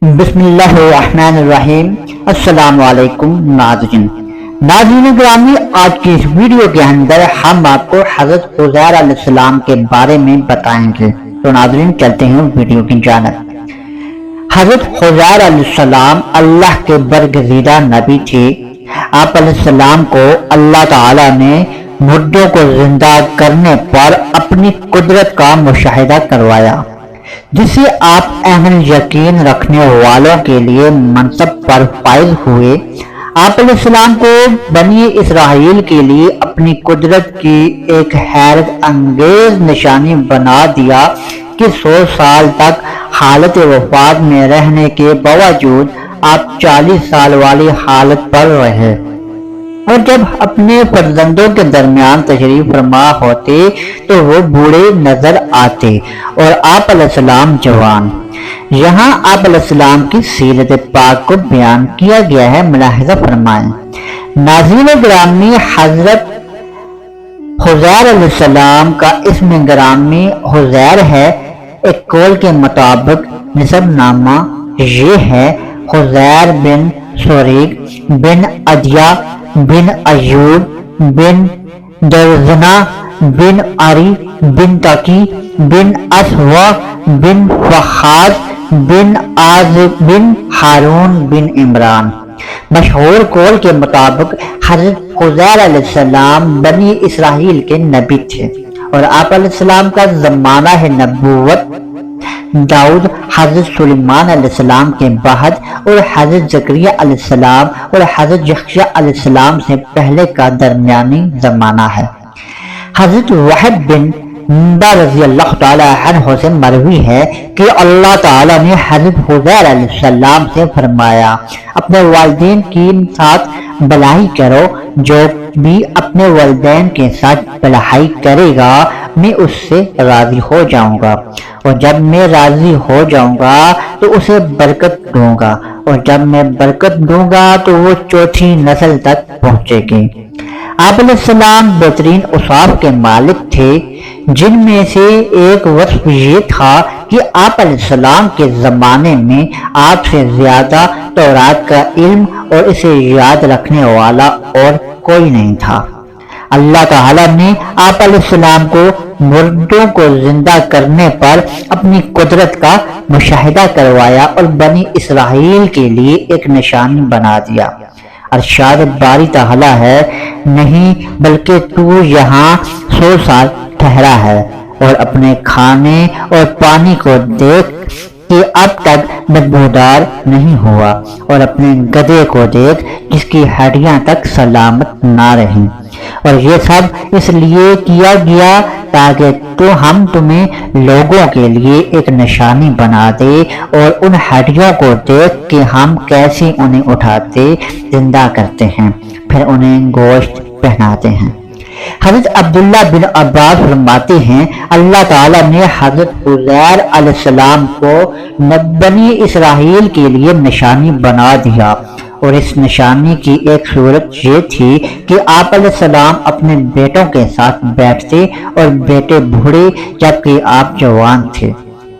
بسم اللہ الرحمن الرحیم۔ السلام علیکم ناظرین گرامی، آج کی اس ویڈیو کے اندر ہم آپ کو حضرت عزیر علیہ السلام کے بارے میں بتائیں گے۔ تو ناظرین چلتے ہیں ویڈیو کی جانب۔ حضرت عزیر علیہ السلام اللہ کے برگزیدہ نبی تھے۔ آپ علیہ السلام کو اللہ تعالی نے مردوں کو زندہ کرنے پر اپنی قدرت کا مشاہدہ کروایا، جس سے آپ اہل یقین رکھنے والوں کے لیے منصب پر فائز ہوئے۔ آپ علیہ السلام کو بنی اسرائیل کے لیے اپنی قدرت کی ایک حیرت انگیز نشانی بنا دیا کہ 100 سال تک حالت وفات میں رہنے کے باوجود آپ 40 سال والی حالت پر رہے، اور جب اپنے فرزندوں کے درمیان تشریف فرما ہوتے تو وہ بوڑھے نظر آتے اور آپ علیہ السلام جوان۔ یہاں آپ علیہ السلام کی سیرت پاک کو بیان کیا گیا ہے، ملاحظہ فرمائیں۔ ناظرین گرامی، حضرت عزیر علیہ السلام کا اسم گرامی عزیر ہے۔ ایک قول کے مطابق نسب نامہ یہ ہے: عزیر بن سوریق بن ادیا بن ایوب بن درزنا بن عری بن تقی بن اسوا بن فخاد بن عازب بن ہارون بن عمران۔ مشہور قول کے مطابق حضرت عزیر علیہ السلام بنی اسرائیل کے نبی تھے، اور آپ علیہ السلام کا زمانہ ہے نبوت داؤد، حضرت سلیمان علیہ السلام کے بعد، اور حضرت زکریا علیہ السلام اور حضرت یحییٰ علیہ السلام سے پہلے کا درمیانی زمانہ ہے۔ حضرت وحب بن منبع رضی اللہ تعالی عنہ سے مروی ہے کہ اللہ تعالی نے حضرت عزیر علیہ السلام سے فرمایا: اپنے والدین کے ساتھ بھلائی کرو، جو بھی اپنے والدین کے ساتھ بھلائی کرے گا میں اس سے راضی ہو جاؤں گا، اور جب میں راضی ہو جاؤں گا تو اسے برکت دوں گا، اور جب میں برکت دوں گا تو وہ 4تھی نسل تک پہنچے گی۔ آپ علیہ السلام بہترین اوصاف کے مالک تھے، جن میں سے ایک وصف یہ تھا کہ آپ علیہ السلام کے زمانے میں آپ سے زیادہ تورات کا علم اور اسے یاد رکھنے والا اور کوئی نہیں تھا۔ اللہ تعالی نے آپ علیہ السلام کو مردوں کو زندہ کرنے پر اپنی قدرت کا مشاہدہ کروایا اور بنی اسرائیل کے لیے ایک نشانی بنا دیا۔ ارشاد باری تعالی ہے: نہیں بلکہ تو یہاں 100 سال ٹھہرا ہے، اور اپنے کھانے اور پانی کو دیکھ کہ اب تک بدبودار نہیں ہوا، اور اپنے گدھے کو دیکھ جس کی ہڈیاں تک سلامت نہ رہیں، اور یہ سب اس لیے کیا گیا تاکہ ہم تمہیں لوگوں کے لیے ایک نشانی بنا دے، اور ان ہڈیوں کو دیکھ کہ ہم کیسے انہیں اٹھاتے زندہ کرتے ہیں، پھر انہیں گوشت پہناتے ہیں۔ حضرت عبداللہ بن عباس فرماتے ہیں: اللہ تعالیٰ نے حضرت عزیر علیہ السلام کو بنی اسرائیل کے لیے نشانی بنا دیا، اور اس نشانی کی ایک صورت یہ تھی کہ آپ علیہ السلام اپنے بیٹوں کے ساتھ بیٹھتے اور بیٹے بوڑھے جبکہ آپ جوان تھے،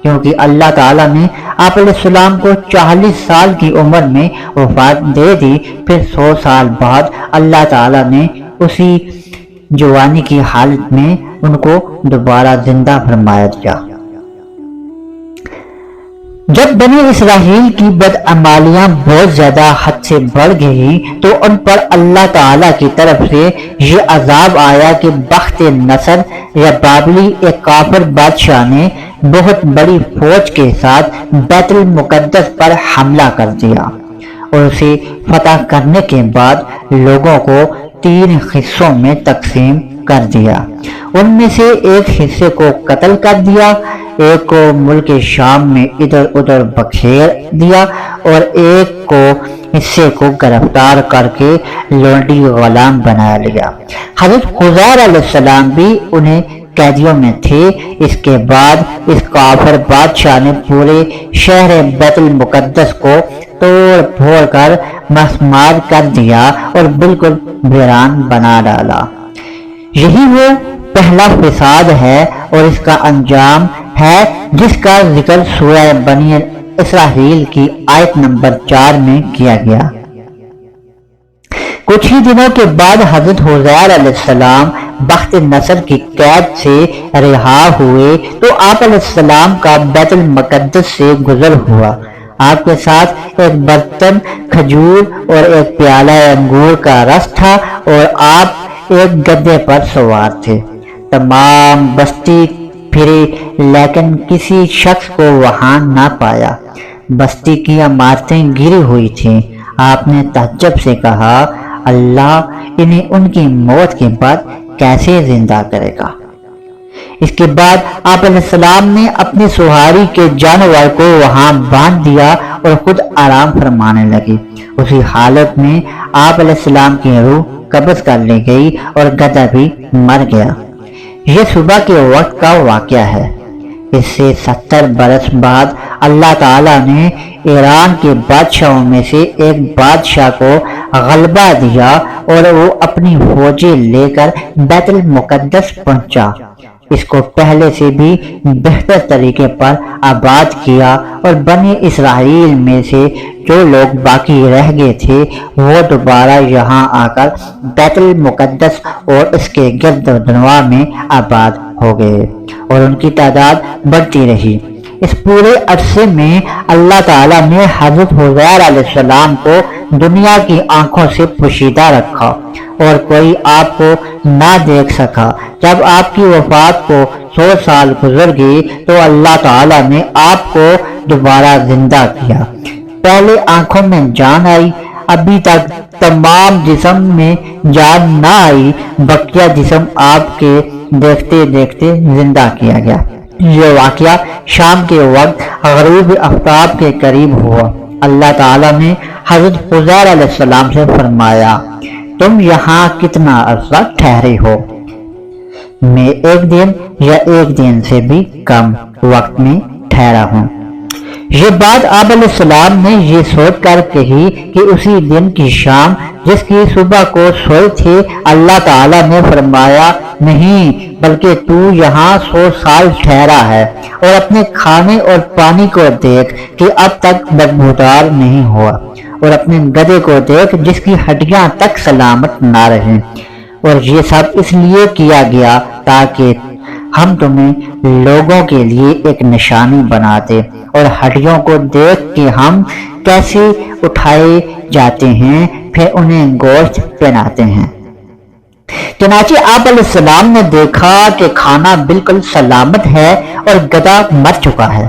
کیونکہ اللہ تعالیٰ نے آپ علیہ السلام کو 40 سال کی عمر میں وفات دے دی۔ پھر 100 سال بعد اللہ تعالیٰ نے اسی جوانی کی حالت میں ان کو دوبارہ زندہ فرمایا دیا۔ جب بنی اسرائیل کی بدعمالیاں بہت زیادہ حد سے بڑھ گئی تو ان پر اللہ تعالیٰ کی طرف سے یہ عذاب آیا کہ بخت نصر یا بابلی ایک کافر بادشاہ نے بہت بڑی فوج کے ساتھ بیت المقدس پر حملہ کر دیا، اور اسے فتح کرنے کے بعد لوگوں کو 3 حصوں میں تقسیم کر دیا۔ ان میں سے ایک حصے کو قتل کر دیا، ایک کو ملک شام میں ادھر ادھر بکھیر دیا، اور ایک کو حصے کو گرفتار کر کے لونڈی غلام بنا لیا۔ حضرت عزیر علیہ السلام بھی انہیں قیدیوں میں تھے۔ اس کے بعد اس کافر بادشاہ نے پورے شہر بیت المقدس کو توڑ پھوڑ کر مسمار کر دیا اور بالکل ویران بنا ڈالا۔ یہی وہ پہلا فساد ہے اور اس کا انجام ہے جس کا ذکر سورہ بنی اسرائیل کی آیت نمبر 4 میں کیا گیا۔ کچھ ہی دنوں کے بعد حضرت حزیر علیہ السلام بخت نصر کی قید سے رہا ہوئے تو آپ علیہ السلام کا بیت المقدس سے گزر ہوا۔ آپ کے ساتھ ایک برتن کھجور اور ایک پیالہ انگور کا رس تھا اور آپ ایک گدھے پر سوار تھے۔ تمام بستی پھری لیکن کسی شخص کو وہاں نہ پایا۔ بستی کی عمارتیں گری ہوئی تھیں۔ آپ نے تعجب سے کہا، اللہ انہیں ان کی موت کے بعد کیسے زندہ کرے گا؟ اس کے بعد آپ علیہ السلام نے اپنی سواری کے جانور کو وہاں باندھ دیا اور خود آرام فرمانے لگے۔ اسی حالت میں آپ علیہ السلام کی روح قبض کر لی گئی اور گدھا بھی مر گیا۔ یہ صبح کے وقت کا واقعہ ہے۔ اس سے 70 برس بعد اللہ تعالیٰ نے ایران کے بادشاہوں میں سے ایک بادشاہ کو غلبہ دیا اور وہ اپنی فوجیں لے کر بیت المقدس پہنچا۔ اس کو پہلے سے بھی بہتر طریقے پر آباد کیا اور بنی اسرائیل میں سے جو لوگ باقی رہ گئے تھے وہ دوبارہ یہاں آ کر بیت المقدس اور اس کے گرد و نواح میں آباد ہو گئے اور ان کی تعداد بڑھتی رہی۔ اس پورے عرصے میں اللہ تعالیٰ نے حضرت حزیر علیہ السلام کو دنیا کی آنکھوں سے پوشیدہ رکھا اور کوئی آپ کو نہ دیکھ سکا۔ جب آپ کی وفات کو 100 سال گزر گئے تو اللہ تعالیٰ نے آپ کو دوبارہ زندہ کیا۔ پہلے آنکھوں میں جان آئی، ابھی تک تمام جسم میں جان نہ آئی، بقیہ جسم آپ کے دیکھتے دیکھتے زندہ کیا گیا۔ یہ واقعہ شام کے وقت غروب آفتاب کے قریب ہوا۔ اللہ تعالیٰ نے حضرت حزیر علیہ السلام سے فرمایا، تم یہاں کتنا عرصہ ٹھہرے ہو؟ میں 1 دن یا 1 دن سے بھی کم وقت میں ٹھہرا ہوں۔ یہ بات آپ علیہ السلام نے یہ سوچ کر کہی کہ اسی دن کی شام جس کی صبح کو سوئے تھے اللہ تعالیٰ نے فرمایا، نہیں بلکہ تو یہاں 100 سال ٹھہرا ہے، اور اپنے کھانے اور پانی کو دیکھ کہ اب تک بدبودار نہیں ہوا، اور اپنے گدھے کو دیکھ جس کی ہڈیاں تک سلامت نہ رہیں۔ اور یہ سب اس لیے کیا گیا تاکہ ہم تمہیں لوگوں کے لیے ایک نشانی بنا دیں اور ہڈیوں کو دیکھ کے ہم کیسے اٹھائے جاتے ہیں پھر انہیں گوشت پہناتے ہیں۔ چنانچہ آپ علیہ السلام نے دیکھا کہ کھانا بالکل سلامت ہے اور گدھا مر چکا ہے،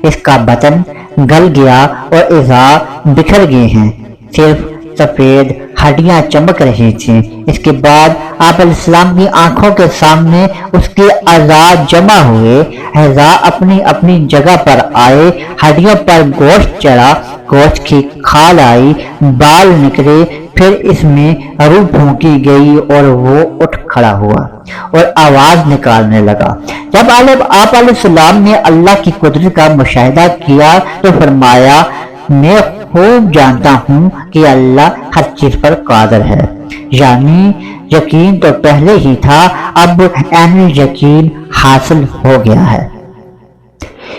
اس کا بدن گل گیا اور اعضاء بکھر گئے ہیں، صرف سفید ہڈیاں چمک رہی تھیں۔ اس کے بعد آپ علیہ السلام کی آنکھوں کے سامنے اس کے اعضاء جمع ہوئے، اعضاء اپنی اپنی جگہ پر آئے، ہڈیوں پر گوشت چڑھا، گوشت کی کھال آئی، بال نکلے، پھر اس میں روح پھونکی گئی اور وہ اٹھ کھڑا ہوا اور آواز نکالنے لگا۔ جب آپ علیہ السلام نے اللہ کی قدرت کا مشاہدہ کیا تو فرمایا، میں خوب جانتا ہوں کہ اللہ ہر چیز پر قادر ہے، یعنی یقین تو پہلے ہی تھا، اب عین یقین حاصل ہو گیا ہے۔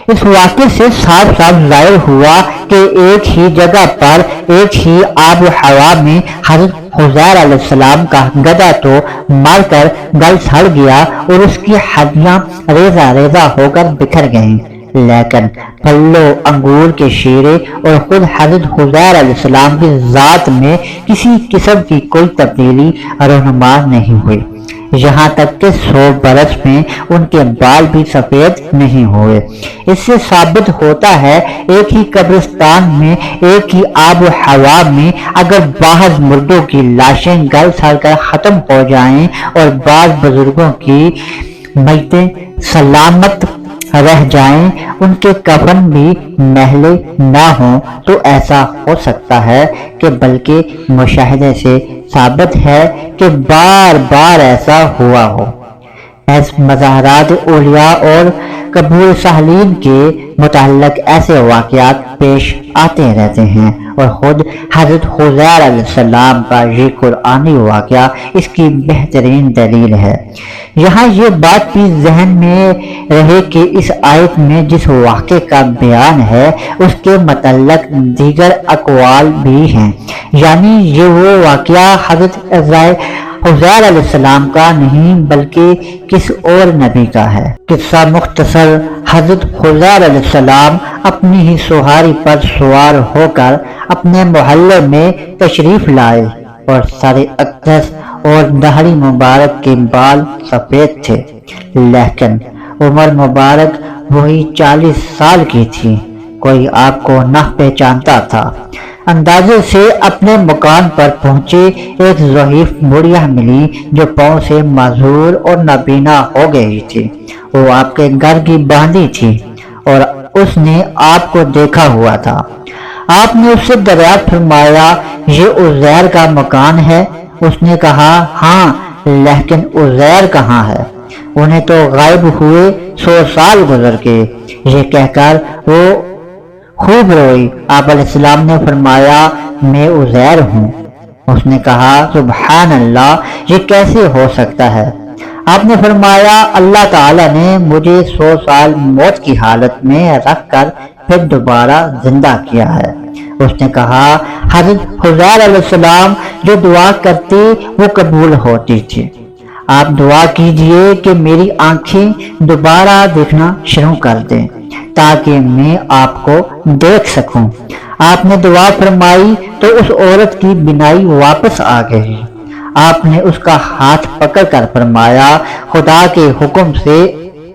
اس واقعے سے صاف صاف ظاہر ہوا کہ ایک ہی جگہ پر ایک ہی آب و ہوا میں حضرت حزیر علیہ السلام کا گدھا تو مر کر گل سڑ گیا اور اس کی ہڈیاں ریزہ ریزہ ہو کر بکھر گئیں، لیکن پھلوں انگور کے شیرے اور خود حضرت حزیر علیہ السلام کی ذات میں کسی قسم کی کوئی تبدیلی رونما نہیں ہوئی، یہاں تک کہ 100 برس میں ان کے بال بھی سفید نہیں ہوئے۔ اس سے ثابت ہوتا ہے ایک ہی قبرستان میں ایک ہی آب و ہوا میں اگر بعض مردوں کی لاشیں گل سڑ کر ختم ہو جائیں اور بعض بزرگوں کی میتیں سلامت رہ جائیں، ان کے کفن بھی میلے نہ ہوں، تو ایسا ہو سکتا ہے کہ بلکہ مشاہدے سے ثابت ہے کہ بار بار ایسا ہوا ہو۔ ایسے مظاہرات اولیاء اور قبول ساحلین کے متعلق ایسے واقعات پیش آتے رہتے ہیں، اور خود حضرت خضیر علیہ السلام کا یہ قرآنی واقعہ اس کی بہترین دلیل ہے۔ یہاں یہ بات بھی ذہن میں رہے کہ اس آیت میں جس واقعے کا بیان ہے اس کے متعلق دیگر اقوال بھی ہیں، یعنی یہ وہ واقعہ حضرت خضیر علیہ السلام کا نہیں بلکہ کس اور نبی کا ہے۔ قصہ مختصر: حضرت خضیر علیہ السلام اپنی ہی سواری پر سوار ہو کر اپنے محلے میں تشریف لائے، اور سر اقدس اور داڑھی مبارک کے بال سفید تھے، لیکن عمر مبارک وہی 40 سال کی تھی۔ کوئی آپ کو نہ پہچانتا تھا۔ اندازے سے اپنے مکان پر پہنچے ایک ضعیف بڑھیا ملی جو پاؤں سے معذور اور نابینا ہو گئی تھی۔ وہ آپ کے گھر کی باندھی تھی اور اس نے آپ کو دیکھا ہوا تھا۔ آپ نے اس سے دریافت فرمایا، یہ عزیر کا مکان ہے؟ اس نے کہا، ہاں، لیکن عزیر کہاں ہے؟ انہیں تو غائب ہوئے 100 سال گزر گئے۔ یہ کہہ کر وہ خوب روئی۔ آپ علیہ السلام نے فرمایا، میں عزیر ہوں۔ اس نے کہا، سبحان اللہ، یہ کیسے ہو سکتا ہے؟ آپ نے فرمایا، اللہ تعالیٰ نے مجھے 100 سال موت کی حالت میں رکھ کر پھر دوبارہ زندہ کیا ہے۔ اس نے کہا، حضرت خضیر علیہ السلام جو دعا کرتے وہ قبول ہوتی تھی۔ آپ دعا کیجئے کہ میری آنکھیں دوبارہ دیکھنا شروع کر دیں تاکہ میں آپ کو دیکھ سکوں۔ آپ نے دعا فرمائی تو اس عورت کی بینائی واپس آ گئی۔ آپ نے اس کا ہاتھ پکڑ کر فرمایا، خدا کے حکم سے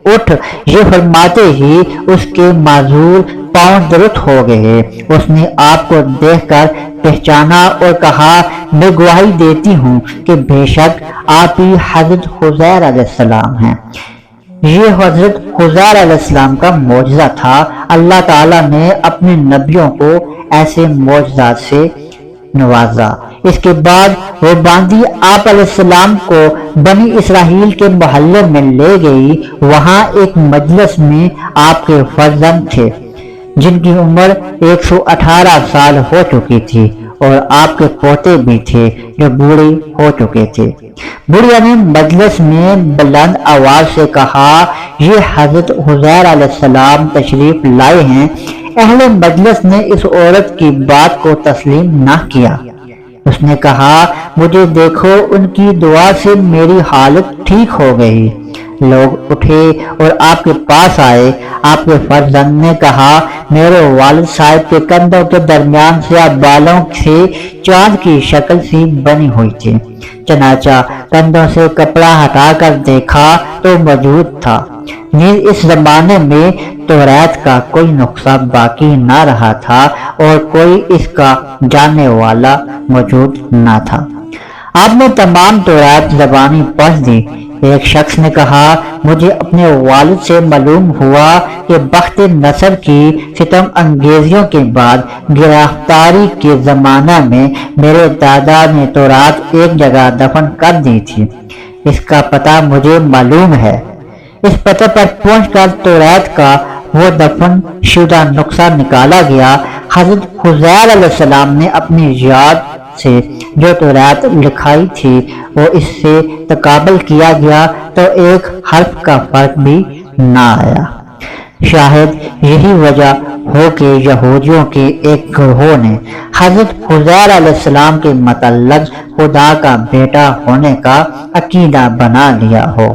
اٹھ۔ یہ فرماتے ہی اس کے معذور پاؤں درست ہو گئے۔ اس نے آپ کو دیکھ کر پہچانا اور کہا، میں گواہی دیتی ہوں کہ بے شک آپ ہی حضرت خضیر علیہ السلام ہیں۔ یہ حضرت خضیر علیہ السلام کا معجزہ تھا۔ اللہ تعالیٰ نے اپنے نبیوں کو ایسے معجزات سے نوازا۔ اس کے بعد وہ باندھی آپ علیہ السلام کو بنی اسرائیل کے محلے میں لے گئی۔ وہاں ایک مجلس میں آپ کے فرزند تھے جن کی عمر 118 سال ہو چکی تھی، اور آپ کے پوتے بھی تھے جو بوڑھے ہو چکے تھے۔ بڑھیا نے مجلس میں بلند آواز سے کہا، یہ حضرت خضیر علیہ السلام تشریف لائے ہیں۔ اہل مجلس نے اس عورت کی بات کو تسلیم نہ کیا۔ اس نے کہا، مجھے دیکھو، ان کی دعا سے میری حالت ٹھیک ہو گئی۔ لوگ اٹھے اور آپ کے پاس آئے۔ آپ کے فرزند نے کہا، میرے والد صاحب کے کندھوں کے درمیان سیاہ بالوں سے چاند کی شکل سی بنی ہوئی تھی۔ چنانچہ کندھوں سے کپڑا ہٹا کر دیکھا تو موجود تھا۔ نیز اس زمانے میں توریت کا کوئی نسخہ باقی نہ رہا تھا اور کوئی اس کا جاننے والا موجود نہ تھا۔ آپ نے تمام توریت زبانی پڑھ دی۔ ایک شخص نے کہا، مجھے اپنے والد سے معلوم ہوا کہ بخت نصر کی ستم انگیزیوں کے بعد گرفتاری کے زمانہ میں میرے دادا نے توریت ایک جگہ دفن کر دی تھی۔ اس کا پتہ مجھے معلوم ہے۔ اس پتہ پر پہنچ کر توریت کا وہ دفن شدہ نسخہ نکالا گیا۔ حضرت خضیر علیہ السلام نے اپنی یاد سے جو توریت لکھائی تھی وہ اس سے تقابل کیا گیا تو ایک حرف کا فرق بھی نہ آیا۔ شاید یہی وجہ ہو کہ یہودیوں کے ایک گروہ نے حضرت خضیر علیہ السلام کے متعلق خدا کا بیٹا ہونے کا عقیدہ بنا لیا ہو،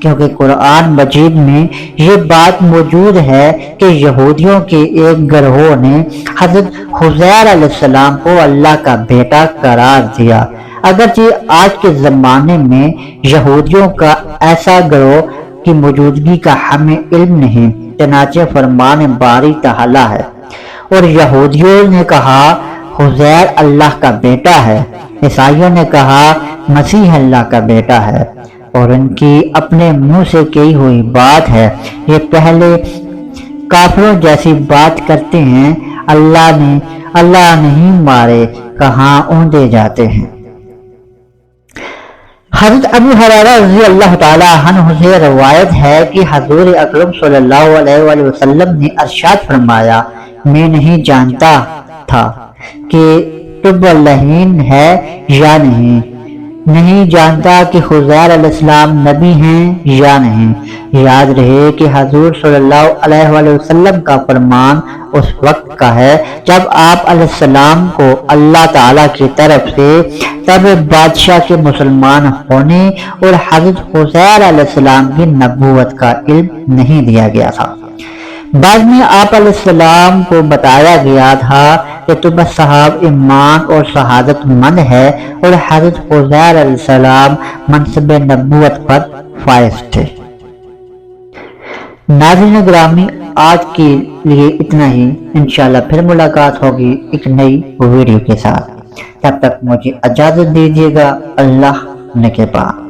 کیونکہ قرآن مجید میں یہ بات موجود ہے کہ یہودیوں کے ایک گروہ نے حضرت خضیر علیہ السلام کو اللہ کا بیٹا قرار دیا۔ اگرچہ آج کے زمانے میں یہودیوں کا ایسا گروہ کی موجودگی کا ہمیں علم نہیں، چنانچہ فرمان باری تعالیٰ ہے، اور یہودیوں نے کہا خضیر اللہ کا بیٹا ہے، عیسائیوں نے کہا مسیح اللہ کا بیٹا ہے، اور ان کی اپنے منہ سے کہی ہوئی بات ہے۔ یہ پہلے کافروں جیسی بات کرتے ہیں، اللہ نہیں مارے، کہاں اونڈے جاتے ہیں۔ حضرت ابو ہریرہ رضی اللہ تعالی عنہ سے روایت ہے کہ حضور اکرم صلی اللہ علیہ وآلہ وسلم نے ارشاد فرمایا، میں نہیں جانتا تھا کہ طب اللہین ہے یا نہیں جانتا کہ خضیر علیہ السلام نبی ہیں یا نہیں۔ یاد رہے کہ حضور صلی اللہ علیہ وآلہ وسلم کا فرمان اس وقت کا ہے جب آپ علیہ السلام کو اللہ تعالیٰ کی طرف سے تب بادشاہ کے مسلمان ہونے اور حضرت خضیر علیہ السلام کی نبوت کا علم نہیں دیا گیا تھا۔ بعد میں آپ علیہ السلام کو بتایا گیا تھا کہ تم صاحب ایمان اور شہادت مند ہے، اور حضرت خضیر علیہ السلام منصب نبوت پر فائز تھے۔ ناظرین گرامی، آج کے لیے اتنا ہی، انشاءاللہ پھر ملاقات ہوگی ایک نئی ویڈیو کے ساتھ۔ تب تک مجھے اجازت دیجیے گا، اللہ نگہبان۔